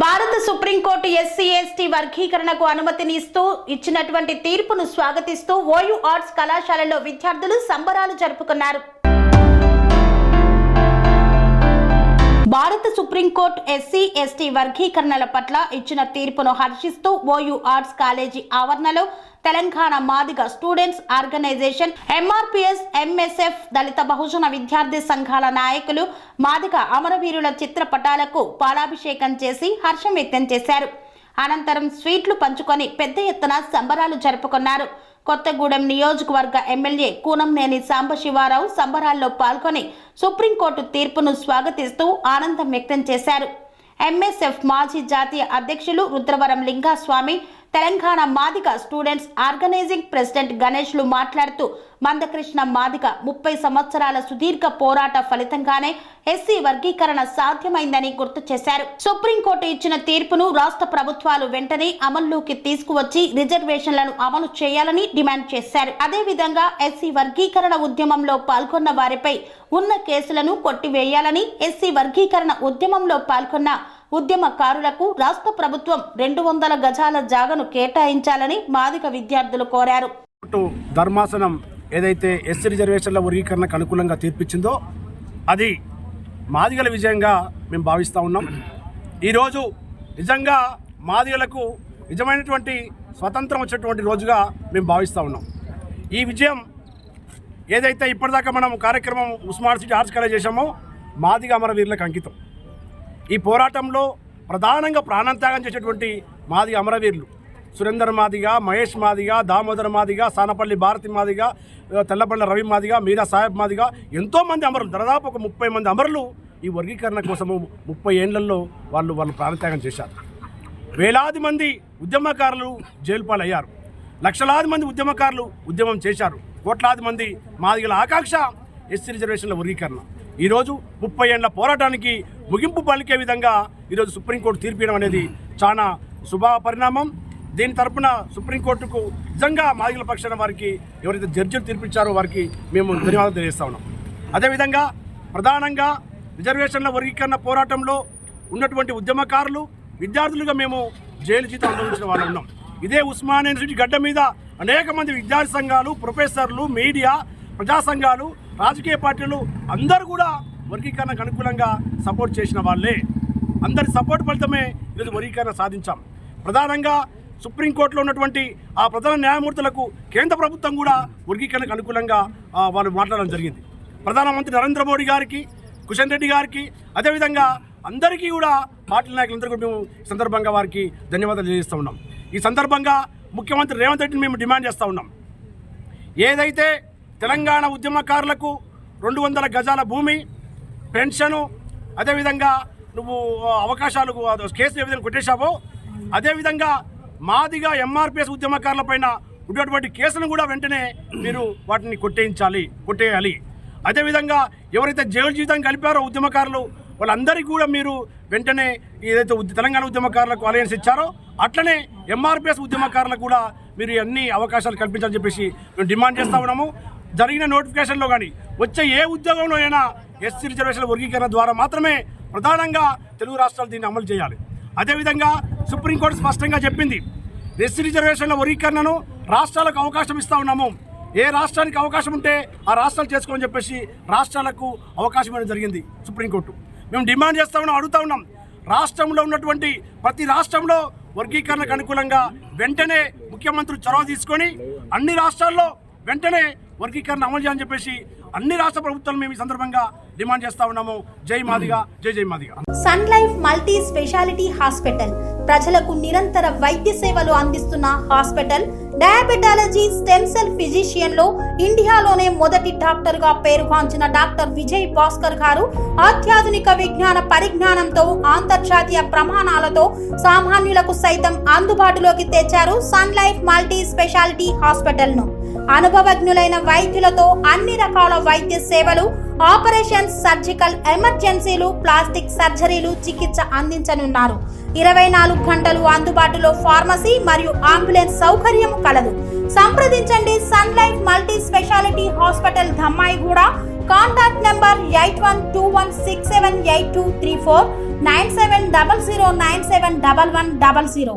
భారత supreme court SC ST వర్గీకరణకు అనుమతిని ఇచ్చినటువంటి తీర్పును స్వాగతిస్తూ ఓయూ ఆర్ట్స్ కళాశాలలో విద్యార్థులు సంబరాలు జరుపుకున్నారు. భారత సుప్రీంకోర్టు ఎస్సీ ఎస్టీ వర్గీకరణల పట్ల ఇచ్చిన తీర్పును హర్షిస్తూ ఓయూ ఆర్ట్స్ కాలేజీ ఆవరణలో Telangana Madiga students organisation, MRPS, MSF, దళిత బహుజన విద్యార్థి సంఘాల నాయకులు మాదిగ అమరవీరుల చిత్రపటాలకు పాలాభిషేకం చేసి హర్షం వ్యక్తం చేశారు. అనంతరం స్వీట్లు పంచుకొని పెద్ద ఎత్తున సంబరాలు జరుపుకున్నారు. కొత్తగూడెం నియోజకవర్గ ఎమ్మెల్యే కూనంనేని సాంబశివరావు సంబరాల్లో పాల్గొని సుప్రీంకోర్టు తీర్పును స్వాగతిస్తూ ఆనందం వ్యక్తం చేశారు. ఎంఎస్ఎఫ్ మాజీ జాతీయ అధ్యక్షులు Rudravaram Lingaswamy, Telangana Madiga students organising president గణేష్లు మాట్లాడుతూ మందకృష్ణ మాదిగ 30 సంవత్సరాల సుదీర్ఘ పోరాట ఫలితంగానే ఎస్సీ వర్గీకరణ సాధ్యమైందని గుర్తు చేశారు. సుప్రీంకోర్టు ఇచ్చిన తీర్పును రాష్ట్ర ప్రభుత్వాలు వెంటనే అమల్లోకి తీసుకువచ్చి రిజర్వేషన్లను అమలు చేయాలని డిమాండ్ చేశారు. అదేవిధంగా ఎస్సీ వర్గీకరణ ఉద్యమంలో పాల్గొన్న వారిపై ఉన్న కేసులను కొట్టివేయాలని, ఎస్సీ వర్గీకరణ ఉద్యమంలో పాల్గొన్న ఉద్యమకారులకు రాష్ట్ర ప్రభుత్వం 200 గజాల జాగను కేటాయించాలని మాదిగ విద్యార్థులు కోరారు. ధర్మాసనం ఏదైతే ఎస్సీ రిజర్వేషన్ల వర్గీకరణకు అనుకూలంగా తీర్పిచ్చిందో అది మాదిగల విజయంగా మేము భావిస్తూ ఉన్నాం. ఈరోజు నిజంగా మాదిగలకు నిజమైనటువంటి స్వతంత్రం వచ్చేటువంటి రోజుగా మేము భావిస్తూ ఉన్నాం. ఈ విజయం ఏదైతే ఇప్పటిదాకా మనం కార్యక్రమం ఉస్మాన్ సిటీ ఆర్ట్స్ కాలేజ్ చేశామో మాదిగ అమరవీరులకు అంకితం. ఈ పోరాటంలో ప్రధానంగా ప్రాణత్యాగం చేసేటువంటి మాదిగ అమరవీరులు సురేందర్ మాదిగ, మహేష్ మాదిగ, దామోదర్ మాదిగ, సానపల్లి భారతి మాదిగ, తెల్లపల్లి రవి మాదిగ, మీరా సాహెబ్ మాదిగ, ఎంతోమంది అమరులు, దాదాపు ఒక 30 మంది అమరులు ఈ వర్గీకరణ కోసము 30 ఏళ్లలో వాళ్ళు ప్రాణత్యాగం చేశారు. వేలాది మంది ఉద్యమకారులు జైలు పాలయ్యారు. లక్షలాది మంది ఉద్యమకారులు ఉద్యమం చేశారు. కోట్లాది మంది మాదిగల ఆకాంక్ష ఎస్సీ రిజర్వేషన్ల వర్గీకరణ. ఈరోజు 30 ఏళ్ల పోరాటానికి ముగింపు పలికే విధంగా ఈరోజు సుప్రీంకోర్టు తీర్పియడం అనేది చాలా శుభ పరిణామం. దీని తరపున సుప్రీంకోర్టుకు నిజంగా మాదిగల పక్షాన వారికి ఎవరైతే జడ్జిలు తీర్పిచ్చారో వారికి మేము ధన్యవాదాలు తెలియజేస్తా ఉన్నాం. అదేవిధంగా ప్రధానంగా రిజర్వేషన్ల వర్గీకరణ పోరాటంలో ఉన్నటువంటి ఉద్యమకారులు, విద్యార్థులుగా మేము జైలు జీతం అనుభవించిన వాళ్ళు ఉన్నాం. ఇదే ఉస్మానియా యూనివర్సిటీ గడ్డ మీద అనేక మంది విద్యార్థి సంఘాలు, ప్రొఫెసర్లు, మీడియా, ప్రజా సంఘాలు, రాజకీయ పార్టీలు అందరూ కూడా వర్గీకరణకు అనుకూలంగా సపోర్ట్ చేసిన వాళ్ళే. అందరి సపోర్ట్ ఫలితమే ఈరోజు వర్గీకరణ సాధించాం. ప్రధానంగా సుప్రీంకోర్టులో ఉన్నటువంటి ఆ ప్రధాన న్యాయమూర్తులకు కేంద్ర ప్రభుత్వం కూడా వర్గీకరణకు అనుకూలంగా వాళ్ళు మాట్లాడడం జరిగింది. ప్రధానమంత్రి నరేంద్ర మోడీ గారికి, కిషన్ రెడ్డి గారికి, అదేవిధంగా అందరికీ కూడా పార్టీ నాయకులందరూ కూడా మేము సందర్భంగా వారికి ధన్యవాదాలు తెలియజేస్తూ ఉన్నాం. ఈ సందర్భంగా ముఖ్యమంత్రి రేవంత్ రెడ్డిని మేము డిమాండ్ చేస్తూ ఉన్నాం. ఏదైతే తెలంగాణ ఉద్యమకారులకు 200 గజాల భూమి, పెన్షను, అదేవిధంగా నువ్వు అవకాశాలు కేసులు ఏ విధంగా కొట్టేశావో అదేవిధంగా మాదిగా ఎంఆర్పీఎస్ ఉద్యమకారుల పైన ఉన్నటువంటి కేసులను కూడా వెంటనే మీరు వాటిని కొట్టేయాలి. అదేవిధంగా ఎవరైతే జైలు జీవితం కలిపారో ఉద్యమకారులు వాళ్ళందరికీ కూడా మీరు వెంటనే ఏదైతే తెలంగాణ ఉద్యమకారులకు అలయన్స్ ఇచ్చారో అట్లనే ఎంఆర్పీఎస్ ఉద్యమకారులకు కూడా మీరు అన్ని అవకాశాలు కల్పించాలని చెప్పేసి మేము డిమాండ్ చేస్తూ ఉన్నాము. జరిగిన నోటిఫికేషన్లో కానీ వచ్చే ఏ ఉద్యోగంలో అయినా ఎస్సీ రిజర్వేషన్ల వర్గీకరణ ద్వారా మాత్రమే ప్రధానంగా తెలుగు రాష్ట్రాలు దీన్ని అమలు చేయాలి. అదేవిధంగా సుప్రీంకోర్టు స్పష్టంగా చెప్పింది, ఎస్సీ రిజర్వేషన్ల వర్గీకరణను రాష్ట్రాలకు అవకాశం ఇస్తూ ఉన్నాము. ఏ రాష్ట్రానికి అవకాశం ఉంటే ఆ రాష్ట్రాలు చేసుకోమని చెప్పేసి రాష్ట్రాలకు అవకాశం ఇవ్వడం జరిగింది సుప్రీంకోర్టు. మేము డిమాండ్ చేస్తూ ఉన్నాం, అడుగుతూ ఉన్నాం, రాష్ట్రంలో ఉన్నటువంటి ప్రతి రాష్ట్రంలో వర్గీకరణకు అనుకూలంగా వెంటనే ముఖ్యమంత్రి చొరవ తీసుకొని అన్ని రాష్ట్రాల్లో వెంటనే వర్గీకరణ అమలు చేయాలని చెప్పేసి అన్ని రాష్ట్ర ప్రభుత్వాలు మేము ఈ సందర్భంగా డిమాండ్ చేస్తా ఉన్నాము. జై మాదిగా, జై Madiga. Sun Life multi speciality hospital ప్రజలకు నిరంతర వైద్య సేవలు అందిస్తున్న hospital. Diabetology, stem cell physician లో ఇండియాలోనే మొదటి డాక్టర్ గా పేరుగాంచిన డాక్టర్ విజయ్ భాస్కర్ గారు అత్యాధునిక విజ్ఞాన పరిజ్ఞానంతో అంతర్జాతీయ ప్రమాణాలతో సామాన్యులకు సైతం అందుబాటులోకి తెచ్చారు Sun Life multi speciality hospital ను. అనుభవజ్ఞులైన వైద్యులతో అన్ని రకాల వైద్య సేవలు, ఆపరేషన్స్, సర్జికల్ ఎమర్జెన్సీలు, ప్లాస్టిక్ సర్జరీలు, చికిత్స అందించనున్నారు. 24 గంటలు అందుబాటులో ఫార్మసీ మరియు అంబులెన్స్ సౌకర్యం కలదు. సంప్రదించండి Sun Life multi speciality hospital, Dhammaiguda, contact number 8121678234 9700971100.